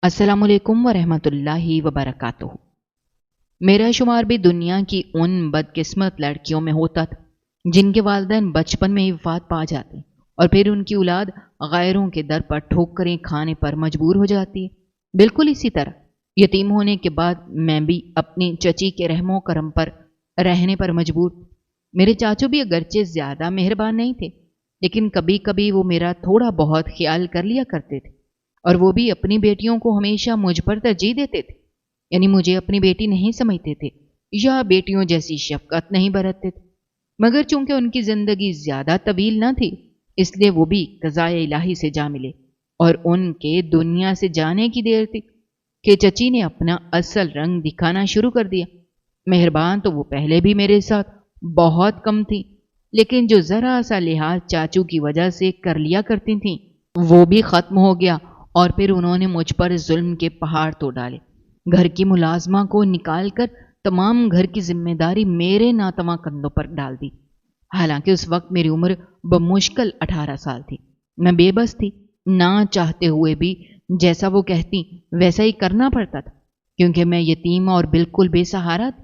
السلام علیکم ورحمۃ اللہ وبرکاتہ۔ میرا شمار بھی دنیا کی ان بدقسمت لڑکیوں میں ہوتا تھا جن کے والدین بچپن میں ہی وفات پا جاتے اور پھر ان کی اولاد غیروں کے در پر ٹھوکریں کھانے پر مجبور ہو جاتی ہے۔ بالکل اسی طرح یتیم ہونے کے بعد میں بھی اپنی چچی کے رحم و کرم پر رہنے پر مجبور۔ میرے چاچو بھی اگرچہ زیادہ مہربان نہیں تھے، لیکن کبھی کبھی وہ میرا تھوڑا بہت خیال کر لیا کرتے تھے، اور وہ بھی اپنی بیٹیوں کو ہمیشہ مجھ پر ترجیح دیتے تھے، یعنی مجھے اپنی بیٹی نہیں سمجھتے تھے یا بیٹیوں جیسی شفقت نہیں برتتے تھے۔ مگر چونکہ ان کی زندگی زیادہ طویل نہ تھی، اس لیے وہ بھی قضائے الہی سے جا ملے، اور ان کے دنیا سے جانے کی دیر تھی کہ چچی نے اپنا اصل رنگ دکھانا شروع کر دیا۔ مہربان تو وہ پہلے بھی میرے ساتھ بہت کم تھی، لیکن جو ذرا سا لحاظ چاچو کی وجہ سے کر لیا کرتی تھیں وہ بھی ختم ہو گیا، اور پھر انہوں نے مجھ پر ظلم کے پہاڑ تو ڈالے۔ گھر کی ملازمہ کو نکال کر تمام گھر کی ذمہ داری میرے ناتواں کندھوں پر ڈال دی۔ حالانکہ اس وقت میری عمر بمشکل 18 سال تھی۔ میں بے بس تھی، نہ چاہتے ہوئے بھی جیسا وہ کہتی ویسا ہی کرنا پڑتا تھا، کیونکہ میں یتیم اور بالکل بے سہارا تھی۔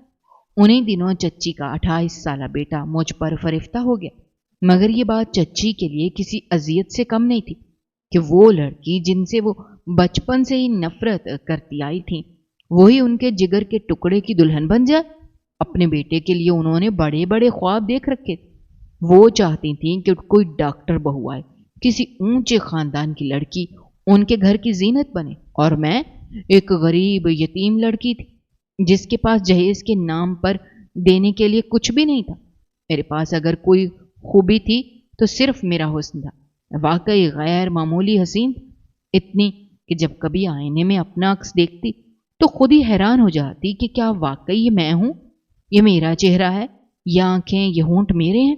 انہی دنوں چچی کا 28 سالہ بیٹا مجھ پر فرفتہ ہو گیا، مگر یہ بات چچی کے لیے کسی اذیت سے کم نہیں تھی کہ وہ لڑکی جن سے وہ بچپن سے ہی نفرت کرتی آئی تھی وہی ان کے جگر کے ٹکڑے کی دلہن بن جائے۔ اپنے بیٹے کے لیے انہوں نے بڑے بڑے خواب دیکھ رکھے تھے۔ وہ چاہتی تھیں کہ کوئی ڈاکٹر بہو آئے، کسی اونچے خاندان کی لڑکی ان کے گھر کی زینت بنے، اور میں ایک غریب یتیم لڑکی تھی جس کے پاس جہیز کے نام پر دینے کے لیے کچھ بھی نہیں تھا۔ میرے پاس اگر کوئی خوبی تھی تو صرف میرا حسن تھا، واقعی غیر معمولی حسین، اتنی کہ جب کبھی آئینے میں اپنا عکس دیکھتی تو خود ہی حیران ہو جاتی کہ کیا واقعی یہ میں ہوں، یہ میرا چہرہ ہے، یہ آنکھیں، یہ ہونٹ میرے ہیں۔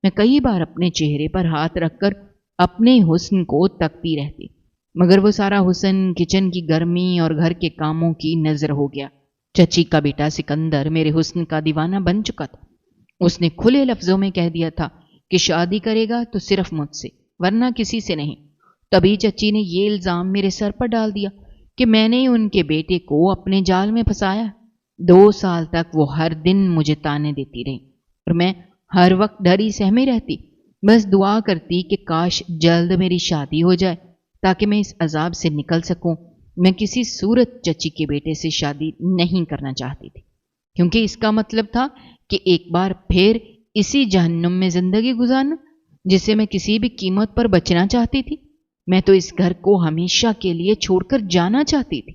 میں کئی بار اپنے چہرے پر ہاتھ رکھ کر اپنے حسن کو تکتی رہتی، مگر وہ سارا حسن کچن کی گرمی اور گھر کے کاموں کی نظر ہو گیا۔ چچی کا بیٹا سکندر میرے حسن کا دیوانہ بن چکا تھا۔ اس نے کھلے لفظوں میں کہہ دیا تھا کہ شادی کرے گا تو صرف مجھ سے، ورنہ کسی سے نہیں۔ تبھی چچی نے یہ الزام میرے سر پر ڈال دیا کہ میں نے ان کے بیٹے کو اپنے جال میں پھنسایا۔ 2 سال تک وہ ہر دن مجھے تانے دیتی رہی، اور میں ہر وقت ڈری سہمی رہتی، بس دعا کرتی کہ کاش جلد میری شادی ہو جائے تاکہ میں اس عذاب سے نکل سکوں۔ میں کسی صورت چچی کے بیٹے سے شادی نہیں کرنا چاہتی تھی، کیونکہ اس کا مطلب تھا کہ ایک بار پھر اسی جہنم میں زندگی گزارنا جس سے میں کسی بھی قیمت پر بچنا چاہتی تھی۔ میں تو اس گھر کو ہمیشہ کے لیے چھوڑ کر جانا چاہتی تھی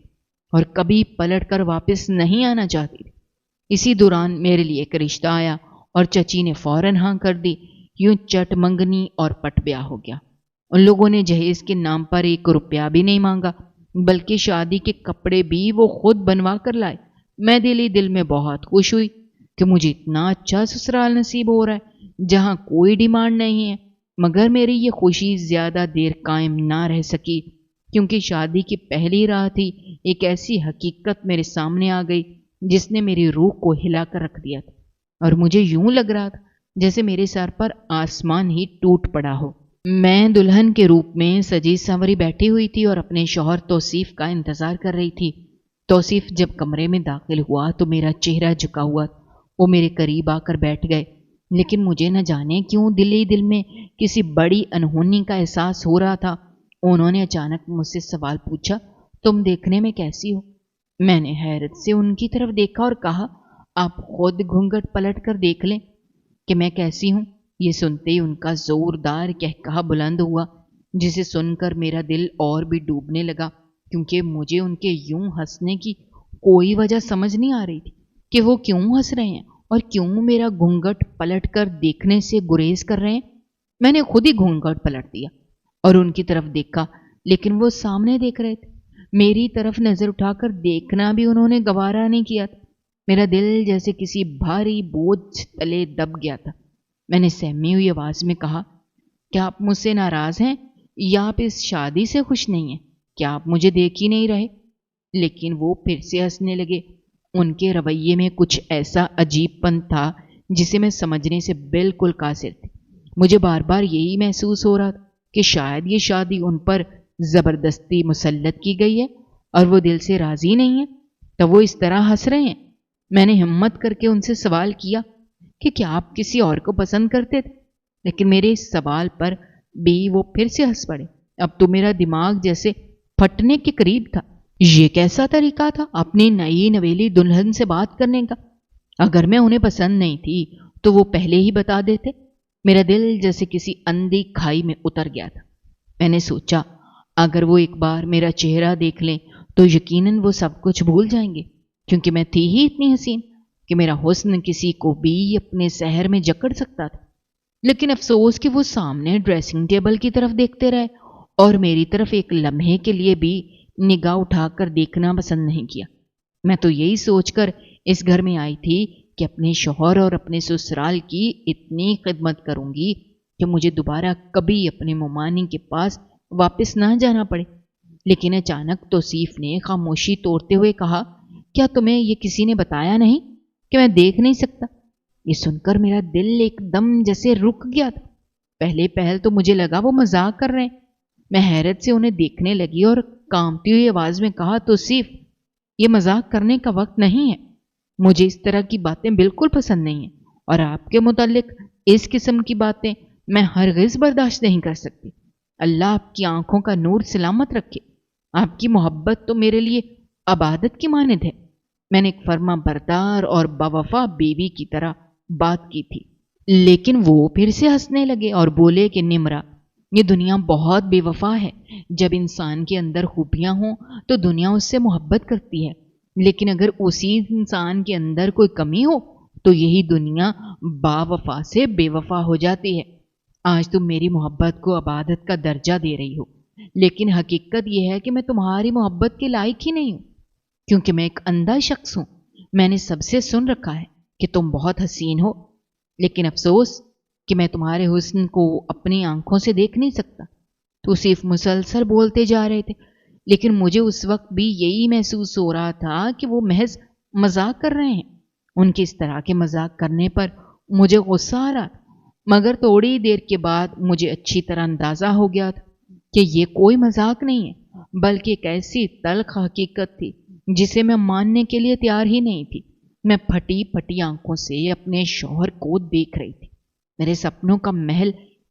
اور کبھی پلٹ کر واپس نہیں آنا چاہتی تھی۔ اسی دوران میرے لیے ایک رشتہ آیا اور چچی نے فوراً ہاں کر دی۔ یوں چٹ منگنی اور پٹ بیاہ ہو گیا۔ ان لوگوں نے جہیز کے نام پر 1 روپیہ بھی نہیں مانگا، بلکہ شادی کے کپڑے بھی وہ خود بنوا کر لائے۔ میں دل ہی دل میں بہت خوش ہوئی کہ مجھے اتنا اچھا سسرال نصیب ہو رہا ہے جہاں کوئی ڈیمانڈ نہیں ہے۔ مگر میری یہ خوشی زیادہ دیر قائم نہ رہ سکی، کیونکہ شادی کی پہلی رات ہی ایک ایسی حقیقت میرے سامنے آ گئی جس نے میری روح کو ہلا کر رکھ دیا تھا، اور مجھے یوں لگ رہا تھا جیسے میرے سر پر آسمان ہی ٹوٹ پڑا ہو۔ میں دلہن کے روپ میں سجی سنوری بیٹھی ہوئی تھی اور اپنے شوہر توصیف کا انتظار کر رہی تھی۔ توصیف جب کمرے میں داخل ہوا تو میرا چہرہ جھکا ہوا، وہ میرے قریب آ کر بیٹھ گئے، لیکن مجھے نہ جانے کیوں دل ہی دل میں کسی بڑی انہونی کا احساس ہو رہا تھا۔ انہوں نے اچانک مجھ سے سوال پوچھا، تم دیکھنے میں کیسی ہو؟ میں نے حیرت سے ان کی طرف دیکھا اور کہا، آپ خود گھونگھٹ پلٹ کر دیکھ لیں کہ میں کیسی ہوں۔ یہ سنتے ہی ان کا زوردار قہقہہ بلند ہوا، جسے سن کر میرا دل اور بھی ڈوبنے لگا، کیونکہ مجھے ان کے یوں ہنسنے کی کوئی وجہ سمجھ نہیں آ رہی تھی کہ وہ کیوں ہنس رہے ہیں اور کیوں میرا گھونگھٹ پلٹ کر دیکھنے سے گریز کر رہے ہیں۔ میں نے خود ہی گھونگھٹ پلٹ دیا اور ان کی طرف دیکھا، لیکن وہ سامنے دیکھ رہے تھے۔ میری طرف نظر اٹھا کر دیکھنا بھی انہوں نے گوارا نہیں کیا تھا۔ میرا دل جیسے کسی بھاری بوجھ تلے دب گیا تھا۔ میں نے سہمی ہوئی آواز میں کہا، کیا آپ مجھ سے ناراض ہیں یا آپ اس شادی سے خوش نہیں ہیں؟ کیا آپ مجھے دیکھ ہی نہیں رہے؟ لیکن وہ پھر سے ہنسنے لگے۔ ان کے رویے میں کچھ ایسا عجیب پن تھا جسے میں سمجھنے سے بالکل قاصر تھی۔ مجھے بار بار یہی محسوس ہو رہا تھا کہ شاید یہ شادی ان پر زبردستی مسلط کی گئی ہے اور وہ دل سے راضی نہیں ہے تو وہ اس طرح ہنس رہے ہیں۔ میں نے ہمت کر کے ان سے سوال کیا کہ کیا آپ کسی اور کو پسند کرتے تھے؟ لیکن میرے اس سوال پر بھی وہ پھر سے ہنس پڑے۔ اب تو میرا دماغ جیسے پھٹنے کے قریب تھا۔ یہ کیسا طریقہ تھا اپنی نئی نویلی دلہن سے بات کرنے کا؟ اگر میں انہیں پسند نہیں تھی تو وہ پہلے ہی بتا دیتے۔ میرا دل جیسے کسی اندھی کھائی میں اتر گیا تھا۔ میں نے سوچا اگر وہ ایک بار میرا چہرہ دیکھ لیں تو یقیناً وہ سب کچھ بھول جائیں گے، کیونکہ میں تھی ہی اتنی حسین کہ میرا حسن کسی کو بھی اپنے سحر میں جکڑ سکتا تھا۔ لیکن افسوس کہ وہ سامنے ڈریسنگ ٹیبل کی طرف دیکھتے رہے اور میری طرف ایک لمحے کے لیے بھی نگاہ اٹھا کر دیکھنا پسند نہیں کیا۔ میں تو یہی سوچ کر اس گھر میں آئی تھی کہ اپنے شوہر اور اپنے سسرال کی اتنی خدمت کروں گی کہ مجھے دوبارہ کبھی اپنے ممانی کے پاس واپس نہ جانا پڑے۔ لیکن اچانک توصیف نے خاموشی توڑتے ہوئے کہا، کیا تمہیں یہ کسی نے بتایا نہیں کہ میں دیکھ نہیں سکتا؟ یہ سن کر میرا دل ایک دم جیسے رک گیا تھا۔ پہلے پہل تو مجھے لگا وہ مذاق کر رہے ہیں۔ میں حیرت سے انہیں دیکھنے لگی اور کانپتی ہوئی آواز میں کہا، توصیف، یہ مذاق کرنے کا وقت نہیں ہے۔ مجھے اس طرح کی باتیں بالکل پسند نہیں ہیں، اور آپ کے متعلق اس قسم کی باتیں میں ہرگز برداشت نہیں کر سکتی۔ اللہ آپ کی آنکھوں کا نور سلامت رکھے۔ آپ کی محبت تو میرے لیے عبادت کی مانند ہے۔ میں نے ایک فرما بردار اور باوفا بیوی کی طرح بات کی تھی، لیکن وہ پھر سے ہنسنے لگے اور بولے کہ نمرا، یہ دنیا بہت بے وفا ہے۔ جب انسان کے اندر خوبیاں ہوں تو دنیا اس سے محبت کرتی ہے، لیکن اگر اسی انسان کے اندر کوئی کمی ہو تو یہی دنیا با وفا سے بے وفا ہو جاتی ہے۔ آج تم میری محبت کو عبادت کا درجہ دے رہی ہو، لیکن حقیقت یہ ہے کہ میں تمہاری محبت کے لائق ہی نہیں ہوں، کیونکہ میں ایک اندھا شخص ہوں۔ میں نے سب سے سن رکھا ہے کہ تم بہت حسین ہو، لیکن افسوس کہ میں تمہارے حسن کو اپنی آنکھوں سے دیکھ نہیں سکتا۔ تو صرف مسلسل بولتے جا رہے تھے، لیکن مجھے اس وقت بھی یہی محسوس ہو رہا تھا کہ وہ محض مذاق کر رہے ہیں۔ ان کے اس طرح کے مذاق کرنے پر مجھے غصہ آ رہا، مگر تھوڑی دیر کے بعد مجھے اچھی طرح اندازہ ہو گیا تھا کہ یہ کوئی مذاق نہیں ہے، بلکہ ایک ایسی تلخ حقیقت تھی جسے میں ماننے کے لیے تیار ہی نہیں تھی۔ میں پھٹی پھٹی آنکھوں سے اپنے شوہر کو دیکھ رہی تھی۔ میرے سپنوں کا محل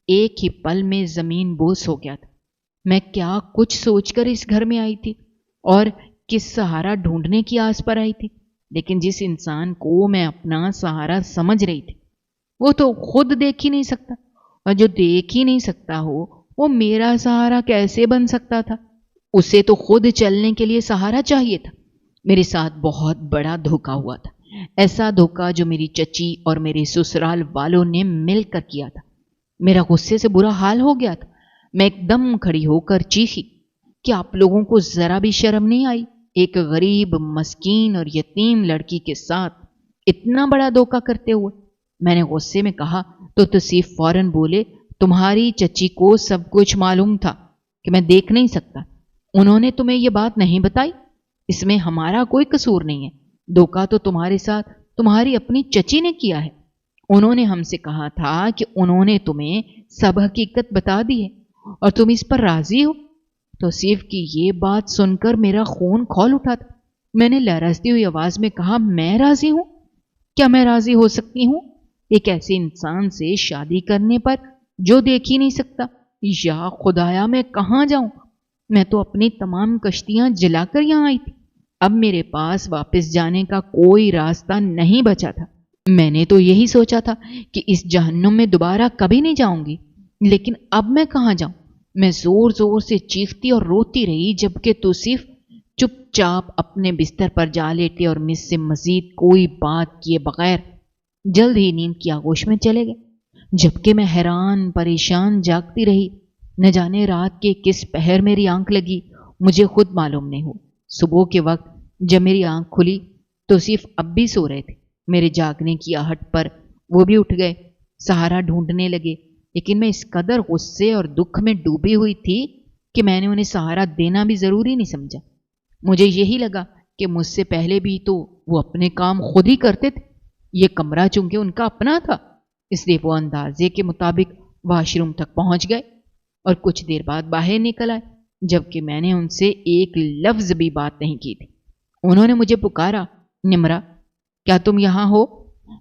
ایک ہی پل میں زمین بوس ہو گیا تھا۔ میں کیا کچھ سوچ کر اس گھر میں آئی تھی اور کس سہارا ڈھونڈنے کی آس پر آئی تھی، لیکن جس انسان کو میں اپنا سہارا سمجھ رہی تھی وہ تو خود دیکھ ہی نہیں سکتا، اور جو دیکھ ہی نہیں سکتا ہو وہ میرا سہارا کیسے بن سکتا تھا؟ اسے تو خود چلنے کے لیے سہارا چاہیے تھا۔ میرے ساتھ بہت بڑا دھوکا ہوا تھا، ایسا دھوکا جو میری چچی اور میرے سسرال والوں نے مل کر کیا تھا۔ میرا غصے سے برا حال ہو گیا تھا۔ میں ایک دم کھڑی ہو کر چیخی کہ آپ لوگوں کو ذرا بھی شرم نہیں آئی؟ ایک غریب، مسکین اور یتیم لڑکی کے ساتھ اتنا بڑا دھوکا کرتے ہوئے؟ میں نے غصے میں کہا تو توصیف فوراً بولے، تمہاری چچی کو سب کچھ معلوم تھا کہ میں دیکھ نہیں سکتا۔ انہوں نے تمہیں یہ بات نہیں بتائی؟ اس میں ہمارا کوئی قصور نہیں ہے۔ دھوکا تو تمہارے ساتھ تمہاری اپنی چچی نے کیا ہے۔ انہوں نے ہم سے کہا تھا کہ انہوں نے تمہیں سب حقیقت بتا دی ہے اور تم اس پر راضی ہو۔ توصیف کی یہ بات سن کر میرا خون کھول اٹھا تھا۔ میں نے لرزتی ہوئی آواز میں کہا، میں راضی ہوں؟ کیا میں راضی ہو سکتی ہوں ایک ایسے انسان سے شادی کرنے پر جو دیکھ ہی نہیں سکتا؟ یا خدایا، میں کہاں جاؤں؟ میں تو اپنی تمام کشتیاں جلا کر یہاں آئی تھی۔ اب میرے پاس واپس جانے کا کوئی راستہ نہیں بچا تھا۔ میں نے تو یہی سوچا تھا کہ اس جہنم میں دوبارہ کبھی نہیں جاؤں گی، لیکن اب میں کہاں جاؤں؟ میں زور زور سے چیختی اور روتی رہی، جبکہ توصیف چپ چاپ اپنے بستر پر جا لیٹے اور مجھ سے مزید کوئی بات کیے بغیر جلد ہی نیند کی آغوش میں چلے گئے، جبکہ میں حیران پریشان جاگتی رہی۔ نہ جانے رات کے کس پہر میری آنکھ لگی، مجھے خود معلوم نہیں ہو۔ صبح کے وقت جب میری آنکھ کھلی توصیف اب بھی سو رہے تھے۔ میرے جاگنے کی آہٹ پر وہ بھی اٹھ گئے، سہارا ڈھونڈنے لگے، لیکن میں اس قدر غصے اور دکھ میں ڈوبی ہوئی تھی کہ میں نے انہیں سہارا دینا بھی ضروری نہیں سمجھا۔ مجھے یہی لگا کہ مجھ سے پہلے بھی تو وہ اپنے کام خود ہی کرتے تھے۔ یہ کمرہ چونکہ ان کا اپنا تھا، اس لیے وہ اندازے کے مطابق واش روم تک پہنچ گئے اور کچھ دیر بعد باہر نکل آئے۔ جبکہ میں نے ان سے ایک لفظ بھی بات نہیں کی تھی۔ انہوں نے مجھے پکارا، نمرہ کیا تم یہاں ہو؟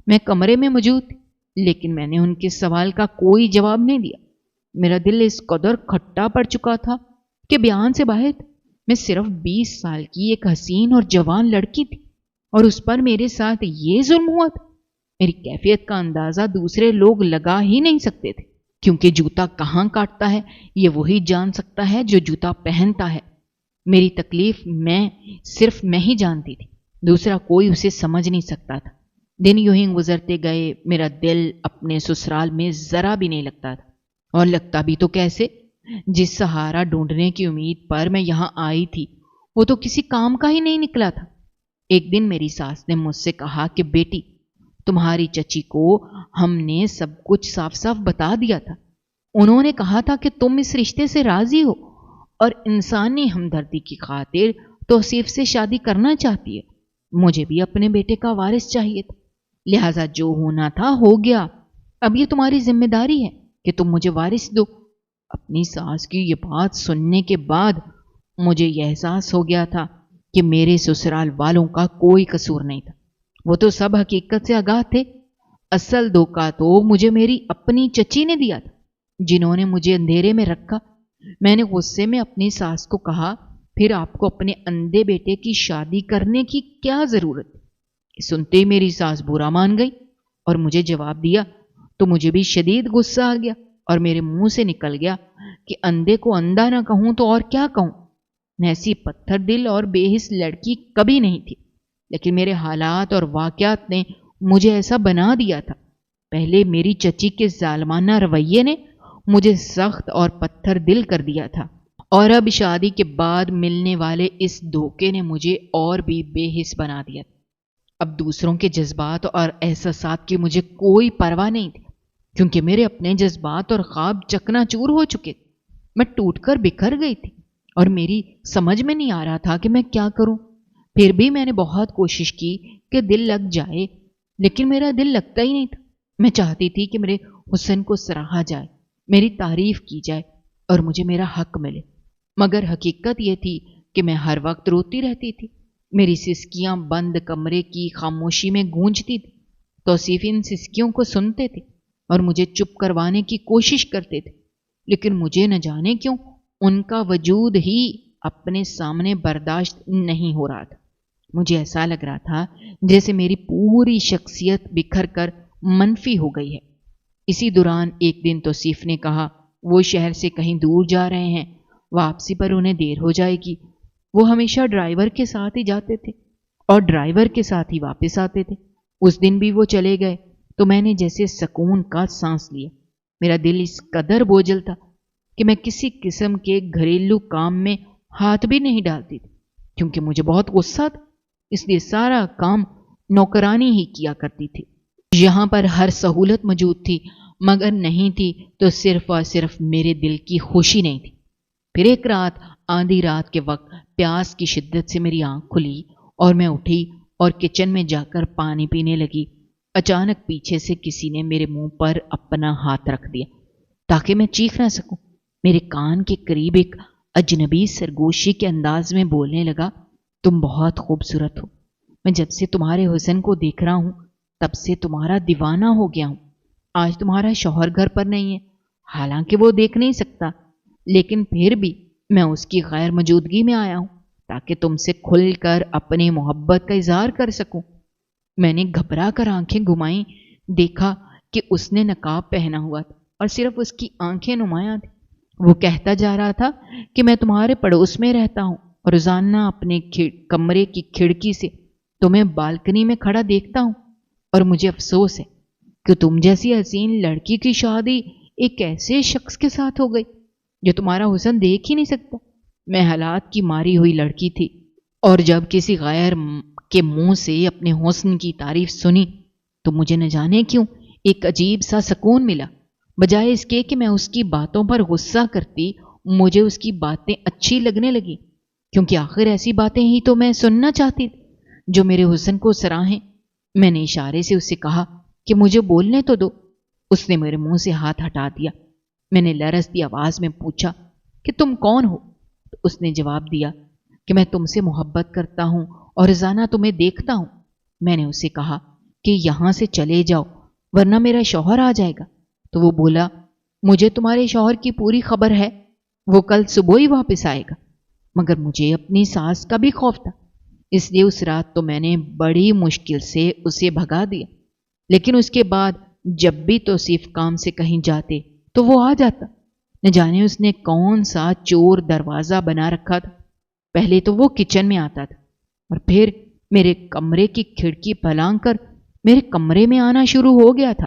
میں کمرے میں موجود تھی، لیکن میں نے ان کے سوال کا کوئی جواب نہیں دیا۔ میرا دل اس قدر کھٹا پڑ چکا تھا کہ بیان سے باہر تھا۔ میں صرف 20 سال کی ایک حسین اور جوان لڑکی تھی، اور اس پر میرے ساتھ یہ ظلم ہوا تھا۔ میری کیفیت کا اندازہ دوسرے لوگ لگا ہی نہیں سکتے تھے، کیونکہ جوتا کہاں کاٹتا ہے یہ وہی جان سکتا ہے جو جوتا پہنتا ہے۔ میری تکلیف صرف میں ہی جانتی تھی، دوسرا کوئی اسے سمجھ نہیں سکتا تھا۔ دن یوں ہی گزرتے گئے، میرا دل اپنے سسرال میں ذرا بھی نہیں لگتا تھا، اور لگتا بھی تو کیسے؟ جس سہارا ڈھونڈنے کی امید پر میں یہاں آئی تھی وہ تو کسی کام کا ہی نہیں نکلا تھا۔ ایک دن میری ساس نے مجھ سے کہا کہ بیٹی، تمہاری چچی کو ہم نے سب کچھ صاف صاف بتا دیا تھا۔ انہوں نے کہا تھا کہ تم اس رشتے سے راضی ہو اور انسانی ہمدردی کی خاطر توصیف سے شادی کرنا چاہتی ہے۔ مجھے بھی اپنے بیٹے کا وارث چاہیے تھا، لہذا جو ہونا تھا ہو گیا۔ اب یہ تمہاری ذمہ داری ہے کہ تم مجھے وارث دو۔ اپنی ساس کی یہ بات سننے کے بعد مجھے یہ احساس ہو گیا تھا کہ میرے سسرال والوں کا کوئی قصور نہیں تھا، وہ تو سب حقیقت سے آگاہ تھے۔ اصل دھوکہ تو مجھے میری اپنی چچی نے دیا تھا، جنہوں نے مجھے اندھیرے میں رکھا۔ میں نے غصے میں اپنی ساس کو کہا، پھر آپ کو اپنے اندھے بیٹے کی شادی کرنے کی کیا ضرورت؟ سنتے ہی میری ساس برا مان گئی اور مجھے جواب دیا تو مجھے بھی شدید غصہ آ گیا، اور میرے منہ سے نکل گیا کہ اندھے کو اندھا نہ کہوں تو اور کیا کہوں۔ میں ایسی پتھر دل اور بے حس لڑکی کبھی نہیں تھی، لیکن میرے حالات اور واقعات نے مجھے ایسا بنا دیا تھا۔ پہلے میری چچی کے ظالمانہ رویے نے مجھے سخت اور پتھر دل کر دیا تھا، اور اب شادی کے بعد ملنے والے اس دھوکے نے مجھے اور بھی بے حس بنا دیا۔ اب دوسروں کے جذبات اور احساسات کی مجھے کوئی پرواہ نہیں تھی، کیونکہ میرے اپنے جذبات اور خواب چکنا چور ہو چکے۔ میں ٹوٹ کر بکھر گئی تھی، اور میری سمجھ میں نہیں آ رہا تھا کہ میں کیا کروں۔ پھر بھی میں نے بہت کوشش کی کہ دل لگ جائے، لیکن میرا دل لگتا ہی نہیں تھا۔ میں چاہتی تھی کہ میرے حسن کو سراہا جائے، میری تعریف کی جائے اور مجھے میرا حق ملے، مگر حقیقت یہ تھی کہ میں ہر وقت روتی رہتی تھی۔ میری سسکیاں بند کمرے کی خاموشی میں گونجتی تھی۔ توصیف ان سسکیوں کو سنتے تھے اور مجھے چپ کروانے کی کوشش کرتے تھے، لیکن مجھے نہ جانے کیوں ان کا وجود ہی اپنے سامنے برداشت نہیں ہو رہا تھا۔ مجھے ایسا لگ رہا تھا جیسے میری پوری شخصیت بکھر کر منفی ہو گئی ہے۔ اسی دوران ایک دن توصیف نے کہا وہ شہر سے کہیں دور جا رہے ہیں، واپسی پر انہیں دیر ہو جائے گی۔ وہ ہمیشہ ڈرائیور کے ساتھ ہی جاتے تھے اور ڈرائیور کے ساتھ ہی واپس آتے تھے۔ اس دن بھی وہ چلے گئے تو میں نے جیسے سکون کا سانس لیا۔ میرا دل اس قدر بوجھل تھا کہ میں کسی قسم کے گھریلو کام میں ہاتھ بھی نہیں ڈالتی تھی، کیونکہ مجھے بہت غصہ تھا، اس لیے سارا کام نوکرانی ہی کیا کرتی تھی۔ یہاں پر ہر سہولت موجود تھی، مگر نہیں تھی تو صرف اور صرف میرے دل کی خوشی نہیں تھی۔ پھر ایک رات، آدھی رات کے وقت، پیاس کی شدت سے میری آنکھ کھلی اور میں اٹھی اور کچن میں جا کر پانی پینے لگی۔ اچانک پیچھے سے کسی نے میرے منہ پر اپنا ہاتھ رکھ دیا تاکہ میں چیخ نہ سکوں۔ میرے کان کے قریب ایک اجنبی سرگوشی کے انداز میں بولنے لگا، تم بہت خوبصورت ہو، میں جب سے تمہارے حسن کو دیکھ رہا ہوں تب سے تمہارا دیوانہ ہو گیا ہوں۔ آج تمہارا شوہر گھر پر نہیں ہے، حالانکہ وہ دیکھ نہیں سکتا، لیکن پھر بھی میں اس کی غیر موجودگی میں آیا ہوں تاکہ تم سے کھل کر اپنی محبت کا اظہار کر سکوں۔ میں نے گھبرا کر آنکھیں گھمائیں، دیکھا کہ اس نے نقاب پہنا ہوا تھا اور صرف اس کی آنکھیں نمایاں تھیں۔ وہ کہتا جا رہا تھا کہ میں تمہارے پڑوس میں رہتا ہوں اور روزانہ اپنے کمرے کی کھڑکی سے تمہیں بالکنی میں کھڑا دیکھتا ہوں، اور مجھے افسوس ہے کہ تم جیسی حسین لڑکی کی شادی ایک ایسے شخص کے ساتھ ہو گئی جو تمہارا حسن دیکھ ہی نہیں سکتا۔ میں حالات کی ماری ہوئی لڑکی تھی، اور جب کسی غیر کے منہ سے اپنے حسن کی تعریف سنی تو مجھے نہ جانے کیوں ایک عجیب سا سکون ملا۔ بجائے اس کے کہ میں اس کی باتوں پر غصہ کرتی، مجھے اس کی باتیں اچھی لگنے لگی، کیونکہ آخر ایسی باتیں ہی تو میں سننا چاہتی تھی جو میرے حسن کو سراہیں۔ میں نے اشارے سے اسے کہا کہ مجھے بولنے تو دو۔ اس نے میرے منہ سے ہاتھ ہٹا دیا۔ میں نے لرزتی آواز میں پوچھا کہ تم کون ہو؟ تو اس نے جواب دیا کہ میں تم سے محبت کرتا ہوں اور روزانہ تمہیں دیکھتا ہوں۔ میں نے اسے کہا کہ یہاں سے چلے جاؤ ورنہ میرا شوہر آ جائے گا۔ تو وہ بولا مجھے تمہارے شوہر کی پوری خبر ہے، وہ کل صبح ہی واپس آئے گا۔ مگر مجھے اپنی ساس کا بھی خوف تھا، اس لیے اس رات تو میں نے بڑی مشکل سے اسے بھگا دیا، لیکن اس کے بعد جب بھی توصیف کام سے کہیں جاتے تو وہ آ جاتا۔ نہ جانے اس نے کون سا چور دروازہ بنا رکھا تھا۔ پہلے تو وہ کچن میں آتا تھا اور پھر میرے کمرے کی کھڑکی پھلانگ کر میرے کمرے میں آنا شروع ہو گیا تھا۔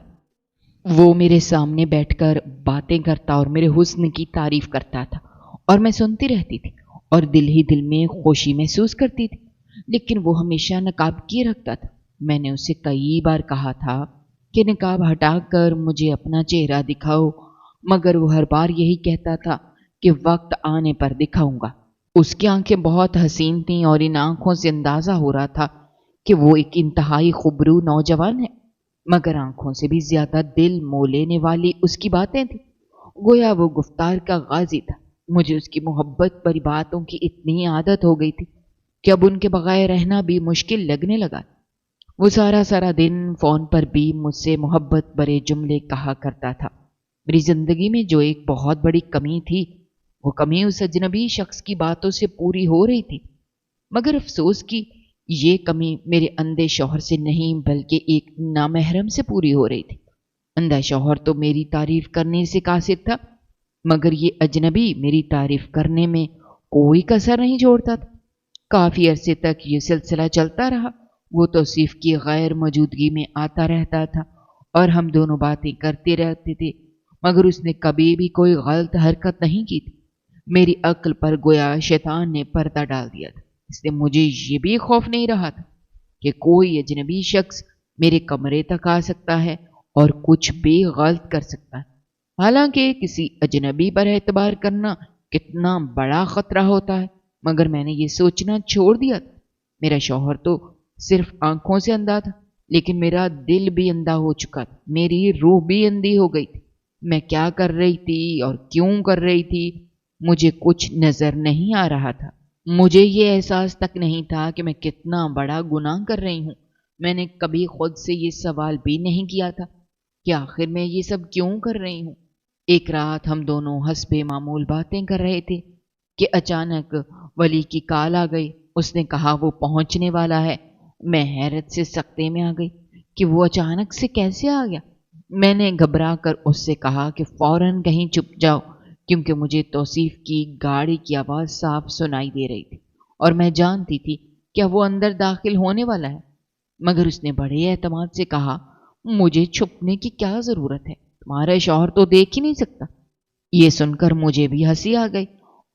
وہ میرے سامنے بیٹھ کر باتیں کرتا اور میرے حسن کی تعریف کرتا تھا اور میں سنتی رہتی تھی اور دل ہی دل میں خوشی محسوس کرتی تھی، لیکن وہ ہمیشہ نقاب کیے رکھتا تھا۔ میں نے اسے کئی بار کہا تھا کہ نقاب ہٹا کر مجھے اپنا چہرہ دکھاؤ، مگر وہ ہر بار یہی کہتا تھا کہ وقت آنے پر دکھاؤں گا۔ اس کی آنکھیں بہت حسین تھیں اور ان آنکھوں سے اندازہ ہو رہا تھا کہ وہ ایک انتہائی خوبرو نوجوان ہے، مگر آنکھوں سے بھی زیادہ دل مو لینے والی اس کی باتیں تھیں، گویا وہ گفتار کا غازی تھا۔ مجھے اس کی محبت بھری باتوں کی اتنی عادت ہو گئی تھی کہ اب ان کے بغیر رہنا بھی مشکل لگنے لگا۔ وہ سارا دن فون پر بھی مجھ سے محبت بھرے جملے کہا کرتا تھا۔ میری زندگی میں جو ایک بہت بڑی کمی تھی، وہ کمی اس اجنبی شخص کی باتوں سے پوری ہو رہی تھی، مگر افسوس کی یہ کمی میرے اندھے شوہر سے نہیں بلکہ ایک نامحرم سے پوری ہو رہی تھی۔ اندھا شوہر تو میری تعریف کرنے سے قاصر تھا، مگر یہ اجنبی میری تعریف کرنے میں کوئی کسر نہیں چھوڑتا تھا۔ کافی عرصے تک یہ سلسلہ چلتا رہا۔ وہ توصیف کی غیر موجودگی میں آتا رہتا تھا اور ہم دونوں باتیں کرتے رہتے تھے، مگر اس نے کبھی بھی کوئی غلط حرکت نہیں کی تھی۔ میری عقل پر گویا شیطان نے پردہ ڈال دیا تھا، اس لیے مجھے یہ بھی خوف نہیں رہا تھا کہ کوئی اجنبی شخص میرے کمرے تک آ سکتا ہے اور کچھ بھی غلط کر سکتا ہے۔ حالانکہ کسی اجنبی پر اعتبار کرنا کتنا بڑا خطرہ ہوتا ہے، مگر میں نے یہ سوچنا چھوڑ دیا تھا۔ میرا شوہر تو صرف آنکھوں سے اندھا تھا، لیکن میرا دل بھی اندھا ہو چکا تھا، میری روح بھی اندھی ہو گئی تھی۔ میں کیا کر رہی تھی اور کیوں کر رہی تھی مجھے کچھ نظر نہیں آ رہا تھا۔ مجھے یہ احساس تک نہیں تھا کہ میں کتنا بڑا گناہ کر رہی ہوں۔ میں نے کبھی خود سے یہ سوال بھی نہیں کیا تھا کہ آخر میں یہ سب کیوں کر رہی ہوں۔ ایک رات ہم دونوں حسب معمول باتیں کر رہے تھے کہ اچانک ولی کی کال آ گئی۔ اس نے کہا وہ پہنچنے والا ہے۔ میں حیرت سے سکتے میں آ گئی کہ وہ اچانک سے کیسے آ گیا۔ میں نے گھبرا کر اس سے کہا کہ فوراً کہیں چھپ جاؤ، کیونکہ مجھے توصیف کی گاڑی کی آواز صاف سنائی دے رہی تھی اور میں جانتی تھی کہ وہ اندر داخل ہونے والا ہے۔ مگر اس نے بڑے اعتماد سے کہا مجھے چھپنے کی کیا ضرورت ہے، تمہارا شوہر تو دیکھ ہی نہیں سکتا۔ یہ سن کر مجھے بھی ہنسی آ گئی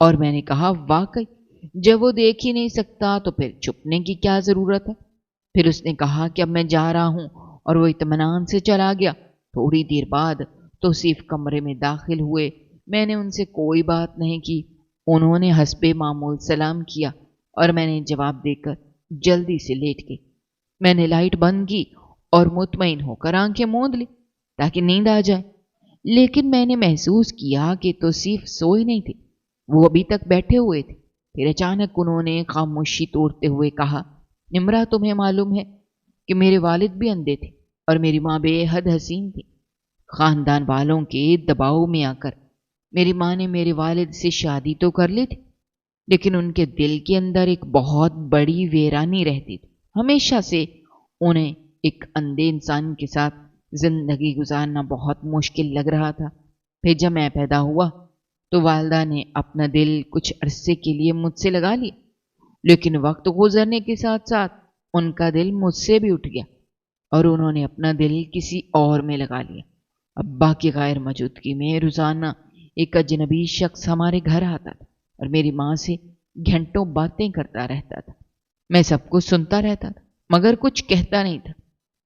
اور میں نے کہا واقعی جب وہ دیکھ ہی نہیں سکتا تو پھر چھپنے کی کیا ضرورت ہے۔ پھر اس نے کہا کہ اب میں جا رہا ہوں اور وہ اطمینان سے چلا گیا۔ تھوڑی دیر بعد توصیف کمرے میں داخل ہوئے۔ میں نے ان سے کوئی بات نہیں کی۔ انہوں نے حسب معمول سلام کیا اور میں نے جواب دے کر جلدی سے لیٹ گئی۔ میں نے لائٹ بند کی اور مطمئن ہو کر آنکھیں موند لی تاکہ نیند آ جائے، لیکن میں نے محسوس کیا کہ توصیف سوئے نہیں تھے، وہ ابھی تک بیٹھے ہوئے تھے۔ پھر اچانک انہوں نے خاموشی توڑتے ہوئے کہا نمرا تمہیں معلوم ہے کہ میرے والد بھی اندھے تھے اور میری ماں بے حد حسین تھی۔ خاندان والوں کے دباؤ میں آ کر میری ماں نے میرے والد سے شادی تو کر لی تھی، لیکن ان کے دل کے اندر ایک بہت بڑی ویرانی رہتی تھی۔ ہمیشہ سے انہیں ایک اندھے انسان کے ساتھ زندگی گزارنا بہت مشکل لگ رہا تھا۔ پھر جب میں پیدا ہوا تو والدہ نے اپنا دل کچھ عرصے کے لیے مجھ سے لگا لیا، لیکن وقت گزرنے کے ساتھ ساتھ ان کا دل مجھ سے بھی اٹھ گیا اور انہوں نے اپنا دل کسی اور میں لگا لیا۔ ابا کی غیر موجودگی میں روزانہ ایک اجنبی شخص ہمارے گھر آتا تھا اور میری ماں سے گھنٹوں باتیں کرتا رہتا تھا۔ میں سب کچھ سنتا رہتا تھا مگر کچھ کہتا نہیں تھا۔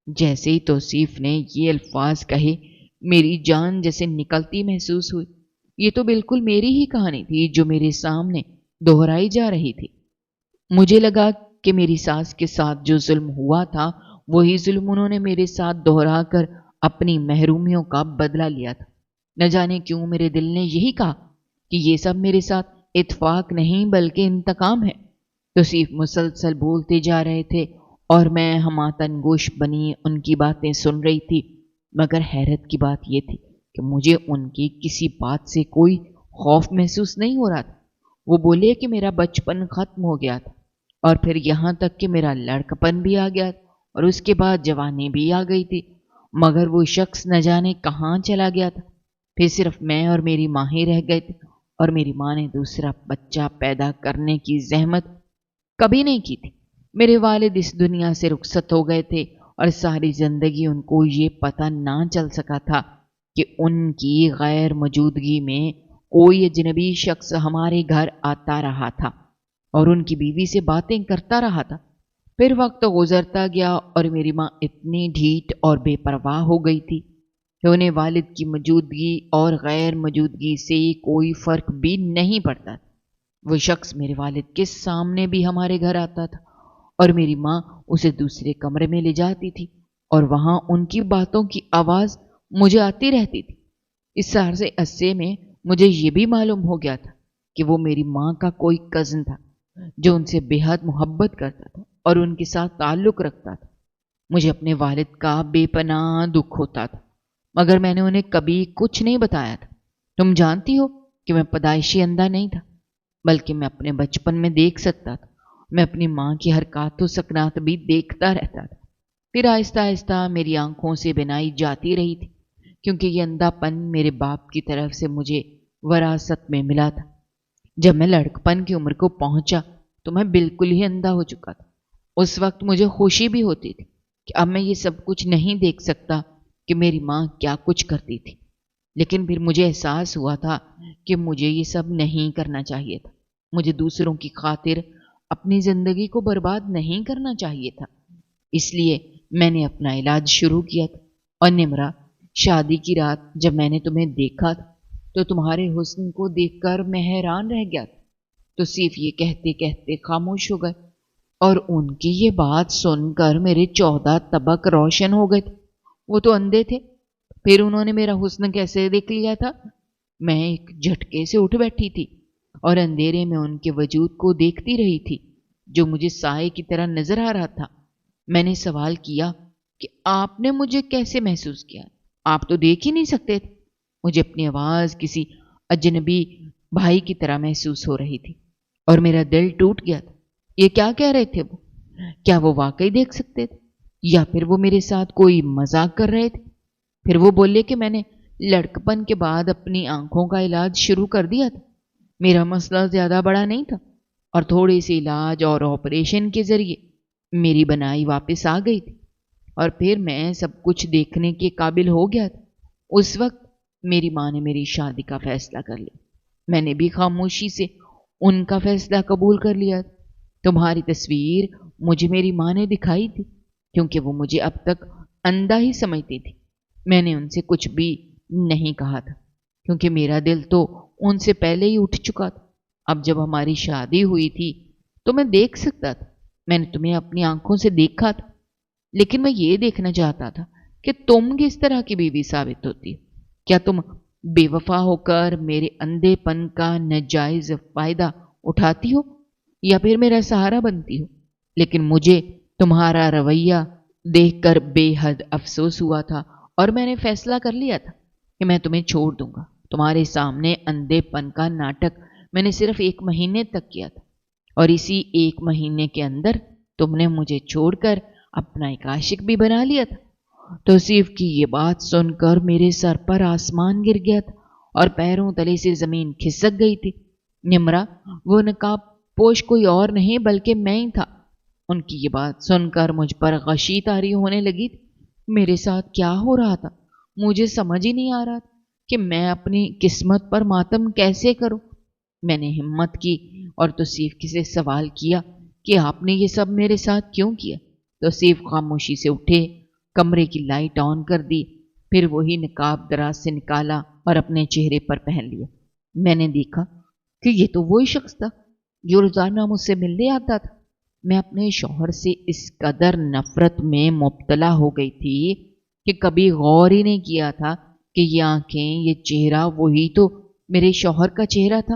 جیسے ہی توصیف نے یہ الفاظ کہے میری جان جیسے نکلتی محسوس ہوئی۔ یہ تو بالکل میری ہی کہانی تھی جو میرے سامنے دہرائی جا رہی تھی۔ مجھے لگا کہ میری ساس کے ساتھ جو ظلم ہوا تھا وہی ظلم انہوں نے میرے ساتھ دہرا کر اپنی محرومیوں کا بدلہ لیا تھا۔ نہ جانے کیوں میرے دل نے یہی کہا کہ یہ سب میرے ساتھ اتفاق نہیں بلکہ انتقام ہے۔ توصیف مسلسل بولتے جا رہے تھے اور میں ہماتن گوش بنی ان کی باتیں سن رہی تھی، مگر حیرت کی بات یہ تھی کہ مجھے ان کی کسی بات سے کوئی خوف محسوس نہیں ہو رہا تھا۔ وہ بولے کہ میرا بچپن ختم ہو گیا تھا، اور پھر یہاں تک کہ میرا لڑکپن بھی آ گیا تھا، اور اس کے بعد جوانی بھی آ گئی تھی، مگر وہ شخص نہ جانے کہاں چلا گیا تھا۔ پھر صرف میں اور میری ماں ہی رہ گئے تھے، اور میری ماں نے دوسرا بچہ پیدا کرنے کی زحمت کبھی نہیں کی تھی۔ میرے والد اس دنیا سے رخصت ہو گئے تھے، اور ساری زندگی ان کو یہ پتہ نہ چل سکا تھا کہ ان کی غیر موجودگی میں کوئی اجنبی شخص ہمارے گھر آتا رہا تھا اور ان کی بیوی سے باتیں کرتا رہا تھا۔ پھر وقت گزرتا گیا اور میری ماں اتنی ڈھیٹ اور بے پرواہ ہو گئی تھی کہ انہیں والد کی موجودگی اور غیر موجودگی سے کوئی فرق بھی نہیں پڑتا تھا۔ وہ شخص میرے والد کے سامنے بھی ہمارے گھر آتا تھا، اور میری ماں اسے دوسرے کمرے میں لے جاتی تھی، اور وہاں ان کی باتوں کی آواز مجھے آتی رہتی تھی۔ اس عرصے میں مجھے یہ بھی معلوم ہو گیا تھا کہ وہ میری ماں کا کوئی کزن تھا جو ان سے بے حد محبت کرتا تھا اور ان کے ساتھ تعلق رکھتا تھا۔ مجھے اپنے والد کا بے پناہ دکھ ہوتا تھا، مگر میں نے انہیں کبھی کچھ نہیں بتایا تھا۔ تم جانتی ہو کہ میں پیدائشی اندھا نہیں تھا، بلکہ میں اپنے بچپن میں دیکھ سکتا تھا۔ میں اپنی ماں کی حرکات و سکنات بھی دیکھتا رہتا تھا۔ پھر آہستہ آہستہ میری آنکھوں سے بینائی جاتی رہی تھی، کیونکہ یہ اندھا پن میرے باپ کی طرف سے مجھے وراثت میں ملا تھا۔ جب میں لڑکپن کی عمر کو پہنچا تو میں بالکل ہی اندھا ہو چکا تھا۔ اس وقت مجھے خوشی بھی ہوتی تھی کہ اب میں یہ سب کچھ نہیں دیکھ سکتا کہ میری ماں کیا کچھ کرتی تھی، لیکن پھر مجھے احساس ہوا تھا کہ مجھے یہ سب نہیں کرنا چاہیے تھا۔ مجھے دوسروں کی خاطر اپنی زندگی کو برباد نہیں کرنا چاہیے تھا۔ اس لیے میں نے اپنا علاج شروع کیا تھا۔ اور نمرا، شادی کی رات جب میں نے تمہیں دیکھا تھا تو تمہارے حسن کو دیکھ کر میں حیران رہ گیا تھا۔ تو صرف یہ کہتے کہتے خاموش ہو گئے، اور ان کی یہ بات سن کر میرے 14 طبق روشن ہو گئے تھے۔ وہ تو اندھے تھے، پھر انہوں نے میرا حسن کیسے دیکھ لیا تھا؟ میں ایک جھٹکے سے اٹھ بیٹھی تھی اور اندھیرے میں ان کے وجود کو دیکھتی رہی تھی جو مجھے سائے کی طرح نظر آ رہا تھا۔ میں نے سوال کیا کہ آپ نے مجھے کیسے محسوس کیا؟ آپ تو دیکھ ہی نہیں سکتے تھے۔ مجھے اپنی آواز کسی اجنبی بھائی کی طرح محسوس ہو رہی تھی اور میرا دل ٹوٹ گیا تھا۔ یہ کیا کہہ رہے تھے وہ؟ کیا وہ واقعی دیکھ سکتے تھے یا پھر وہ میرے ساتھ کوئی مذاق کر رہے تھے؟ پھر وہ بولے کہ میں نے لڑکپن کے بعد اپنی آنکھوں کا علاج شروع کر دیا تھا۔ میرا مسئلہ زیادہ بڑا نہیں تھا، اور تھوڑے سے علاج اور آپریشن کے ذریعے میری بنائی واپس آ گئی تھی، اور پھر میں سب کچھ دیکھنے کے قابل ہو گیا تھا۔ اس وقت میری ماں نے میری شادی کا فیصلہ کر لیا۔ میں نے بھی خاموشی سے ان کا فیصلہ قبول کر لیا تھا۔ تمہاری تصویر مجھے میری ماں نے دکھائی تھی، کیونکہ وہ مجھے اب تک اندھا ہی سمجھتی تھی۔ میں نے ان سے کچھ بھی نہیں کہا تھا، کیونکہ میرا دل تو ان سے پہلے ہی اٹھ چکا تھا۔ اب جب ہماری شادی ہوئی تھی تو میں دیکھ سکتا تھا۔ میں نے تمہیں اپنی آنکھوں سے دیکھا تھا، لیکن میں یہ دیکھنا چاہتا تھا کہ تم کس طرح کی بیوی ثابت ہوتی ہو۔ کیا تم بے وفا ہو کر میرے اندھے پن کا ناجائز فائدہ اٹھاتی ہو، یا پھر میرا سہارا بنتی ہو؟ لیکن مجھے تمہارا رویہ دیکھ کر بے حد افسوس ہوا تھا، اور میں نے فیصلہ کر لیا تھا کہ میں تمہیں چھوڑ دوں گا۔ تمہارے سامنے اندھے پن کا ناٹک میں نے صرف 1 مہینے تک کیا تھا، اور اسی 1 مہینے کے اندر تم نے مجھے چھوڑ کر اپنا ایک عاشق بھی بنا لیا تھا۔ توصیف کی یہ بات سن کر میرے سر پر آسمان گر گیا تھا اور پیروں تلے سے زمین کھسک گئی تھی۔ نمرا، وہ نقاب پوش کوئی اور نہیں بلکہ میں ہی تھا۔ ان کی یہ بات سن کر مجھ پر غشی طاری ہونے لگی تھی۔ میرے ساتھ کیا ہو رہا تھا؟ مجھے سمجھ ہی نہیں آ رہا تھا کہ میں اپنی قسمت پر ماتم کیسے کروں۔ میں نے ہمت کی اور توصیف سے سوال کیا کہ آپ نے یہ سب میرے ساتھ کیوں کیا؟ توصیف خاموشی سے اٹھے، کمرے کی لائٹ آن کر دی، پھر وہی نقاب دراز سے نکالا اور اپنے چہرے پر پہن لیا۔ میں نے دیکھا کہ یہ تو وہی شخص تھا جو روزانہ مجھ سے ملنے آتا تھا۔ میں اپنے شوہر سے اس قدر نفرت میں مبتلا ہو گئی تھی کہ کبھی غور ہی نہیں کیا تھا کہ یہ آنکھیں، یہ چہرہ وہی تو میرے شوہر کا چہرہ تھا۔